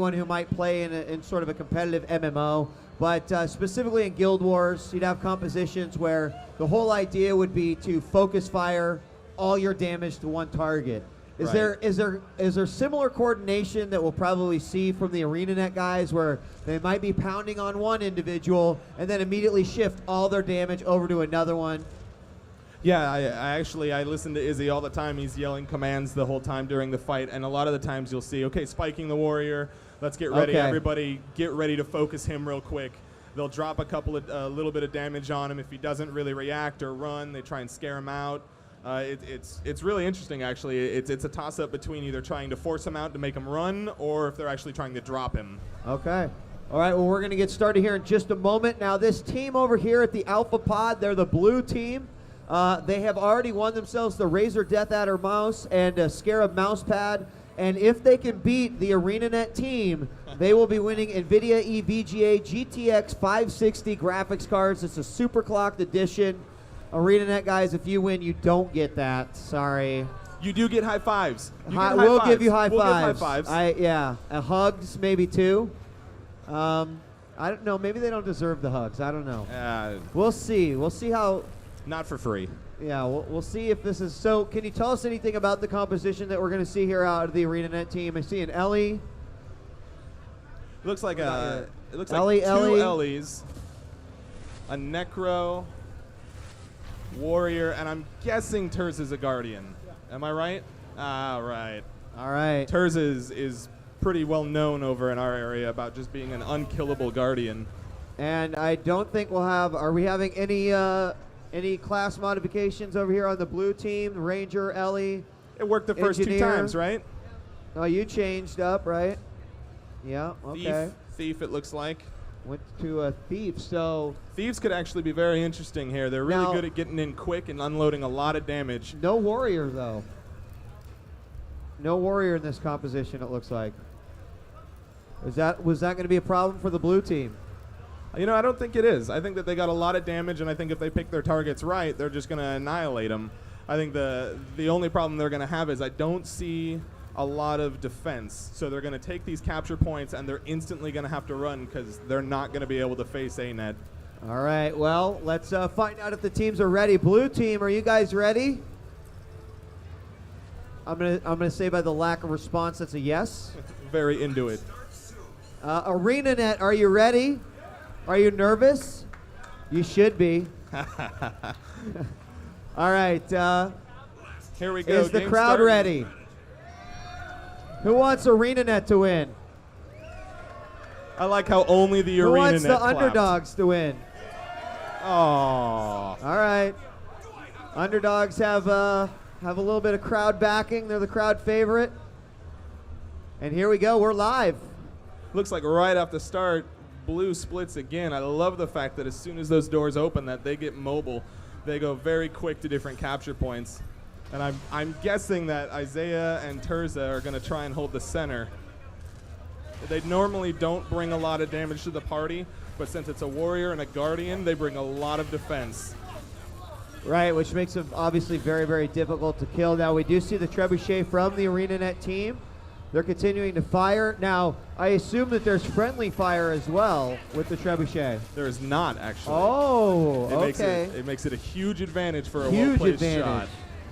anyone who might play in sort of a competitive MMO. But specifically in Guild Wars, you'd have compositions where the whole idea would be to focus fire all your damage to one target. Is there similar coordination that we'll probably see from the ArenaNet guys, where they might be pounding on one individual and then immediately shift all their damage over to another one? Yeah, I listen to Izzy all the time. He's yelling commands the whole time during the fight, and a lot of the times you'll see, okay, spiking the warrior. Let's get ready. Okay. Everybody get ready to focus him real quick. They'll drop a little bit of damage on him. If he doesn't really react or run, they try and scare him out. It's really interesting, actually. It's a toss-up between either trying to force him out to make him run, or if they're actually trying to drop him. Okay. All right, well, we're going to get started here in just a moment. Now, this team over here at the Alpha Pod, they're the blue team. They have already won themselves the Razer Death Adder mouse and a Scarab mouse pad. And if they can beat the ArenaNet team, they will be winning NVIDIA EVGA GTX 560 graphics cards. It's a super clocked edition. ArenaNet guys, if you win, you don't get that. Sorry. You do get high fives. We'll give you high fives. High fives. Yeah, hugs maybe too. I don't know. Maybe they don't deserve the hugs. I don't know. We'll see. We'll see how. Not for free. Yeah, we'll see if this is. So, can you tell us anything about the composition that we're going to see here out of the ArenaNet team? I see an Ellie. It looks like Ellie, two Ellies, a Necro, Warrior, and I'm guessing Terz is a Guardian. Am I right? Right. All right. Terz is pretty well known over in our area about just being an unkillable Guardian. And I don't think we'll have. Are we having any class modifications over here on the blue team? Ranger, Ellie. It worked the first Engineer. 2 times, right? Oh, you changed up, right? Yeah. Okay. Thief. It looks like. Went to a Thief. So Thieves could actually be very interesting here. They're really good at getting in quick and unloading a lot of damage. No Warrior though. No Warrior in this composition. It looks like. Was that going to be a problem for the blue team? You know, I don't think it is. I think that they got a lot of damage, and I think if they pick their targets right, they're just going to annihilate them. I think the only problem they're going to have is I don't see a lot of defense. So they're going to take these capture points, and they're instantly going to have to run because they're not going to be able to face A-Net. All right, well, let's find out if the teams are ready. Blue team, are you guys ready? I'm gonna say by the lack of response, that's a yes. Very into it. ArenaNet, are you ready? Are you nervous? You should be. All right. Here we go. Is the crowd ready? Who wants ArenaNet to win? I like how only the ArenaNet Who wants the clapped. underdogs to win? Oh. All right. Underdogs have a little bit of crowd backing. They're the crowd favorite. And here we go. We're live. Looks like right off the start, blue splits again. I love the fact that as soon as those doors open, that they get mobile. They go very quick to different capture points. And I'm guessing that Isaiah and Terza are going to try and hold the center. They normally don't bring a lot of damage to the party, but since it's a warrior and a guardian, they bring a lot of defense. Right, which makes them obviously very, very difficult to kill. Now, we do see the trebuchet from the ArenaNet team. They're continuing to fire. Now, I assume that there's friendly fire as well with the trebuchet. There is not, actually. Oh, okay. It makes it a huge advantage for a well-placed shot.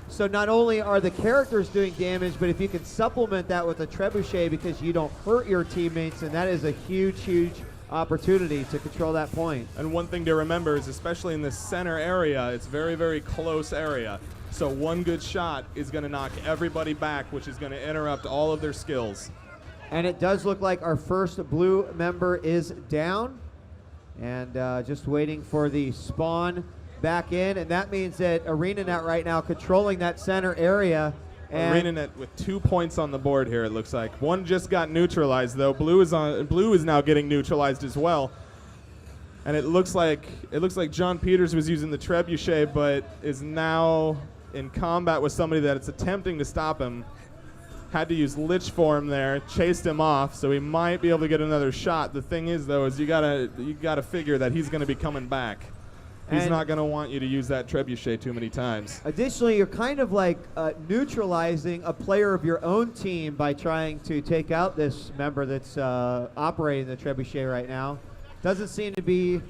So not only are the characters doing damage, but if you can supplement that with a trebuchet because you don't hurt your teammates, and that is a huge, huge opportunity to control that point. And one thing to remember is, especially in this center area, it's very, very close area. So one good shot is going to knock everybody back, which is going to interrupt all of their skills. And it does look like our first blue member is down. And just waiting for the spawn back in. And that means that ArenaNet right now controlling that center area. ArenaNet with 2 points on the board here, it looks like. One just got neutralized, though. Blue is now getting neutralized as well. And it looks like John Peters was using the trebuchet, but is now in combat with somebody that is attempting to stop him. Had to use Lich Form there, chased him off, so he might be able to get another shot. The thing is, though, is you gotta figure that he's going to be coming back. He's And not going to want you to use that trebuchet too many times. additionally, you're kind of like neutralizing a player of your own team by trying to take out this member that's operating the trebuchet right now. Doesn't seem to be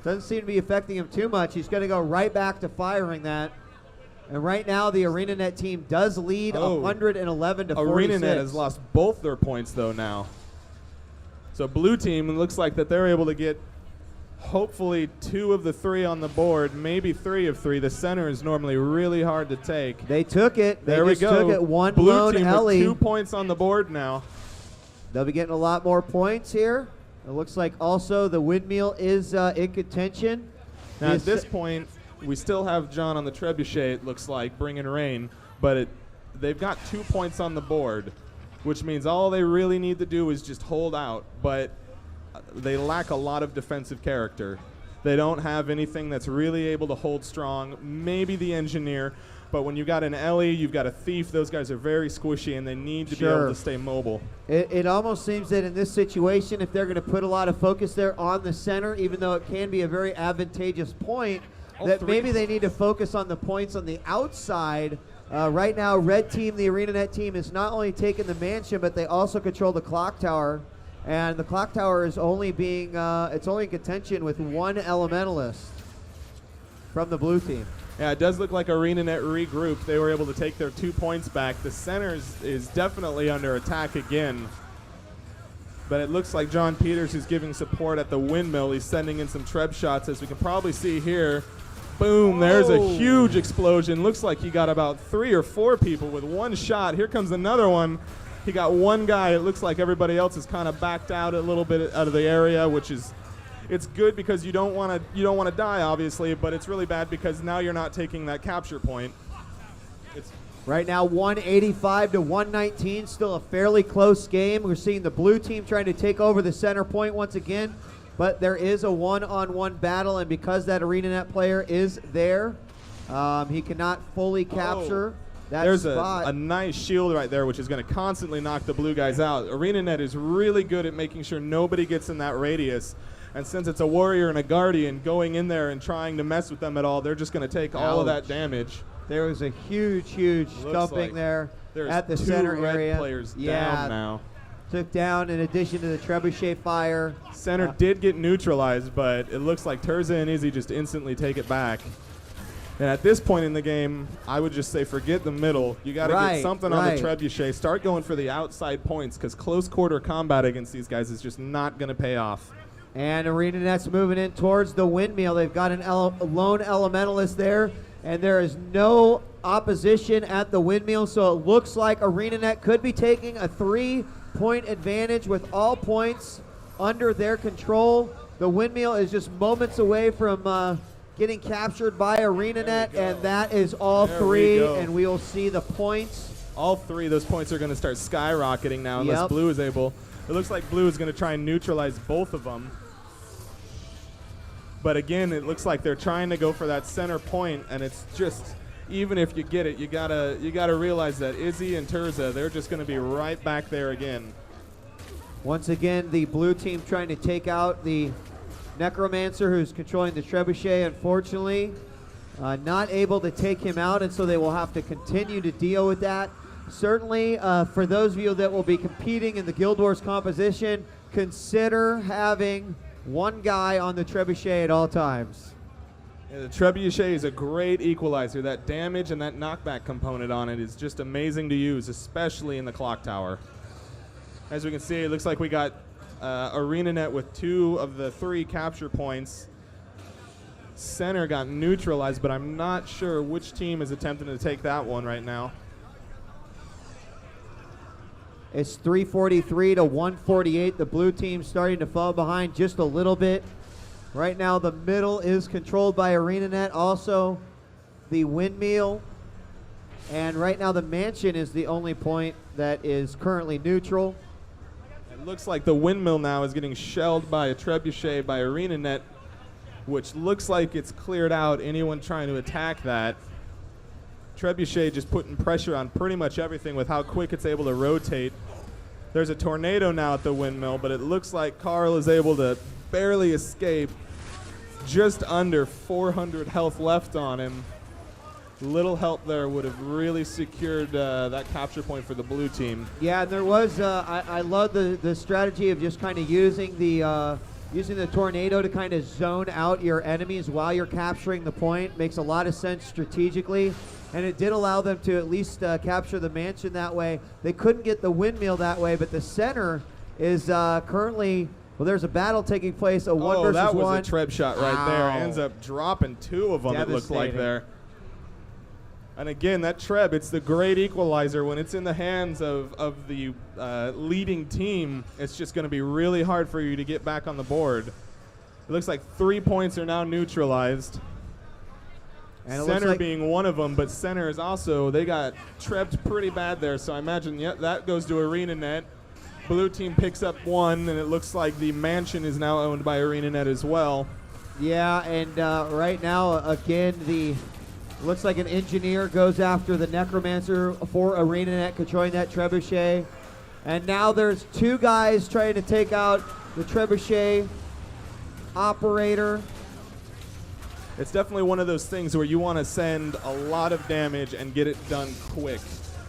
affecting him too much. He's going to go right back to firing that. And right now, the ArenaNet team does lead 111 to 46. ArenaNet has lost both their points, though, now. So blue team, it looks like that they're able to get hopefully 2 of the 3 on the board, maybe 3 of 3. The center is normally really hard to take. They took it. There we go. Took it. One blue lone team Ellie. with 2 points on the board now. They'll be getting a lot more points here. It looks like also the windmill is in contention. Now at this point, we still have John on the trebuchet, it looks like, bringing rain, but they've got 2 points on the board, which means all they really need to do is just hold out, but they lack a lot of defensive character. They don't have anything that's really able to hold strong, maybe the engineer, but when you've got an Ellie, you've got a thief, those guys are very squishy and they need to be able to stay mobile. It almost seems that in this situation, if they're going to put a lot of focus there on the center, even though it can be a very advantageous point, that maybe they need to focus on the points on the outside. Right now, red team, the ArenaNet team, is not only taking the mansion, but they also control the clock tower. And the clock tower is only being, it's only in contention with 1 elementalist from the blue team. Yeah, it does look like ArenaNet regrouped. They were able to take their 2 points back. The center is definitely under attack again. But it looks like John Peters is giving support at the windmill. He's sending in some treb shots, as we can probably see here. Boom, there's a huge explosion. Looks like he got about 3 or 4 people with 1 shot. Here comes another one. He got 1 guy. It looks like everybody else is kind of backed out a little bit out of the area, which is, it's good because you don't want to die, obviously, but it's really bad because now you're not taking that capture point. Right now, 185 to 119, still a fairly close game. We're seeing the blue team trying to take over the center point once again, but there is a one-on-one battle, and because that ArenaNet player is there, he cannot fully capture that spot. There's a nice shield right there, which is going to constantly knock the blue guys out. ArenaNet is really good at making sure nobody gets in that radius. And since it's a warrior and a guardian going in there and trying to mess with them at all, they're just going to take all of that damage. There was a huge stumping there at the center area. Players down now. Took down in addition to the trebuchet fire. Center did get neutralized, but it looks like Terza and Izzy just instantly take it back. And at this point in the game, I would just say forget the middle. You got to get something on the trebuchet. Start going for the outside points because close quarter combat against these guys is just not going to pay off. And ArenaNet's moving in towards the windmill. They've got a lone elementalist there, and there is no opposition at the windmill, so it looks like ArenaNet could be taking a 3-point advantage with all points under their control. The windmill is just moments away from getting captured by ArenaNet, and that is all 3, and we will see the points. All 3 of those points are going to start skyrocketing now unless blue is able. It looks like blue is going to try and neutralize both of them. But again, it looks like they're trying to go for that center point, and it's just, even if you get it, you gotta realize that Izzy and Terza, they're just going to be right back there again. Once again, the blue team trying to take out the Necromancer who's controlling the trebuchet. Unfortunately, not able to take him out, and so they will have to continue to deal with that. Certainly, for those of you that will be competing in the Guild Wars composition, consider having 1 guy on the trebuchet at all times. Yeah, the trebuchet is a great equalizer. That damage and that knockback component on it is just amazing to use, especially in the clock tower. As we can see, it looks like we got ArenaNet with 2 of the 3 capture points. Center got neutralized, but I'm not sure which team is attempting to take that one right now. It's 343 to 148. The blue team starting to fall behind just a little bit. Right now, the middle is controlled by ArenaNet. Also, the windmill. And right now, the mansion is the only point that is currently neutral. It looks like the windmill now is getting shelled by a trebuchet by ArenaNet, which looks like it's cleared out anyone trying to attack that. Trebuchet just putting pressure on pretty much everything with how quick it's able to rotate. There's a tornado now at the windmill, but it looks like Carl is able to barely escape. just under 400 health left on him. Little help there would have really secured that capture point for the blue team. Yeah, and there was, I love the strategy of just kind of using the tornado to kind of zone out your enemies while you're capturing the point. Makes a lot of sense strategically, and it did allow them to at least capture the mansion that way. They couldn't get the windmill that way, but the center is currently, well, there's a battle taking place, a one versus that was one. a Treb shot right there. Ends up dropping 2 of them, it looked like there. And again, that Treb, it's the great equalizer. When it's in the hands of the leading team, it's just going to be really hard for you to get back on the board. It looks like 3 points are now neutralized. And center like being one of them, but center is also, they got Trebbed pretty bad there, so I imagine, yep, that goes to ArenaNet. Blue team picks up 1, and it looks like the mansion is now owned by ArenaNet as well. Yeah, and right now, again, looks like an engineer goes after the Necromancer for ArenaNet, controlling that trebuchet. And now there's 2 guys trying to take out the trebuchet operator. It's definitely one of those things where you want to send a lot of damage and get it done quick.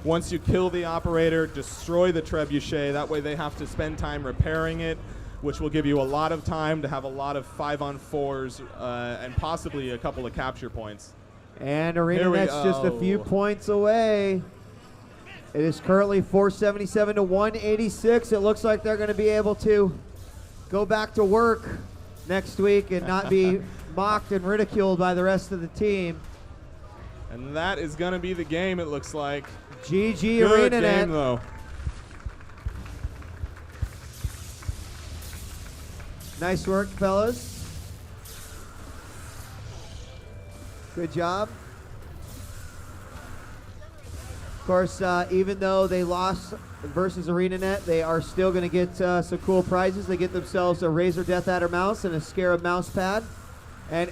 Once you kill the operator, destroy the trebuchet. That way they have to spend time repairing it, which will give you a lot of time to have a lot of 5-on-4s and possibly a couple of capture points. And ArenaNet's just a few points away. It is currently 477 to 186. It looks like they're going to be able to go back to work next week and not be mocked and ridiculed by the rest of the team. And that is going to be the game, it looks like. GG Good ArenaNet. game, though. Nice work, fellas. Good job. Of course, even though they lost versus ArenaNet, they are still going to get some cool prizes. They get themselves a Razer Death Adder mouse and a Scarab mouse pad. And